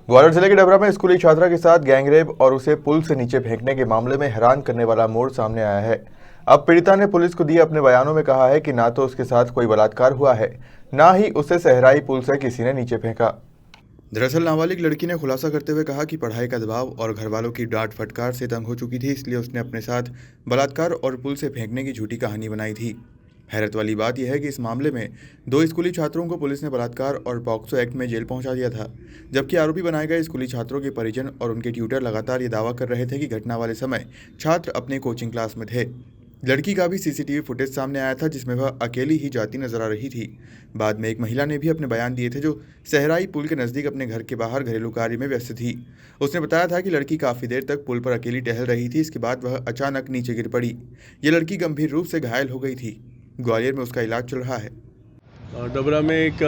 ग्वालियर जिले के डबरा में स्कूली छात्रा के साथ गैंगरेप और उसे पुल से नीचे फेंकने के मामले में हैरान करने वाला मोड़ सामने आया है। अब पीड़िता ने पुलिस को दिए अपने बयानों में कहा है कि ना तो उसके साथ कोई बलात्कार हुआ है, ना ही उसे सहराई पुल से किसी ने नीचे फेंका। दरअसल नाबालिग लड़की ने खुलासा करते हुए कहा कि पढ़ाई का दबाव और घरवालों की डांट फटकार से तंग हो चुकी थी, इसलिए उसने अपने साथ बलात्कार और पुल से फेंकने की झूठी कहानी बनाई थी। हैरत वाली बात यह है कि इस मामले में 2 स्कूली छात्रों को पुलिस ने बलात्कार और पॉक्सो एक्ट में जेल पहुंचा दिया था, जबकि आरोपी बनाए गए स्कूली छात्रों के परिजन और उनके ट्यूटर लगातार ये दावा कर रहे थे कि घटना वाले समय छात्र अपने कोचिंग क्लास में थे। लड़की का भी सीसीटीवी फुटेज सामने आया था, जिसमें वह अकेली ही जाती नजर आ रही थी। बाद में एक महिला ने भी अपने बयान दिए थे, जो सहराई पुल के नज़दीक अपने घर के बाहर घरेलू कार्य में व्यस्त थी। उसने बताया था कि लड़की काफ़ी देर तक पुल पर अकेली टहल रही थी। इसके बाद वह अचानक नीचे गिर पड़ी। ये लड़की गंभीर रूप से घायल हो गई थी। ग्वालियर में उसका इलाज चल रहा है। डबरा में एक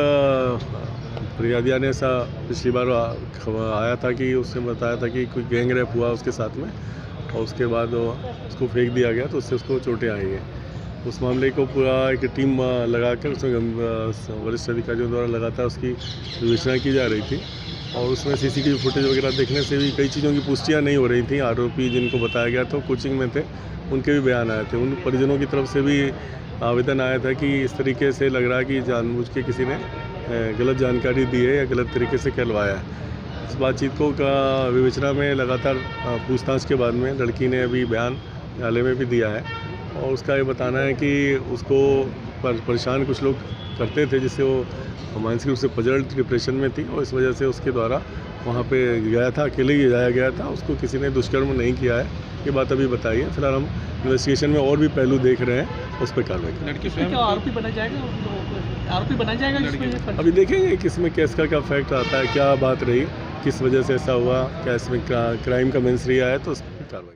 फरियादिया ने ऐसा पिछली बार आया था कि उसने बताया था कि कोई गैंग रेप हुआ उसके साथ में, और उसके बाद उसको फेंक दिया गया तो उससे उसको चोटें आई हैं। उस मामले को पूरा एक टीम लगाकर उसमें वरिष्ठ अधिकारियों द्वारा लगातार उसकी विवेचना की जा रही थी, और उसमें सीसीटीवी फुटेज वगैरह देखने से भी कई चीज़ों की पुष्टियाँ नहीं हो रही थी। आरोपी जिनको बताया गया था कोचिंग में थे, उनके भी बयान आए थे। उन परिजनों की तरफ से भी आवेदन आया था कि इस तरीके से लग रहा है कि जानबूझ के किसी ने गलत जानकारी दी है या गलत तरीके से कहलवाया है। इस बातचीत को का विवेचना में लगातार पूछताछ के बाद में लड़की ने अभी बयान न्यायालय में भी दिया है, और उसका ये बताना है कि उसको परेशान कुछ लोग करते थे, जिससे वो मानसिक रूप से पजल डिप्रेशन में थी, और इस वजह से उसके द्वारा वहाँ पे गया था, अकेले ही जाया गया था। उसको किसी ने दुष्कर्म नहीं किया है, ये बात अभी बताई है। फिलहाल हम इन्वेस्टिगेशन में और भी पहलू देख रहे हैं, उस पर कार्रवाई करेंगे। लड़की स्वयं आरोपी बना जाएगा, आरोपी बना जाएगा। अभी देखेंगे किसमें केस का क्या फैक्ट आता है, क्या बात रही, किस वजह से ऐसा हुआ, क्या इसमें क्राइम का मेंस रहा है, तो उस पर कार्रवाई।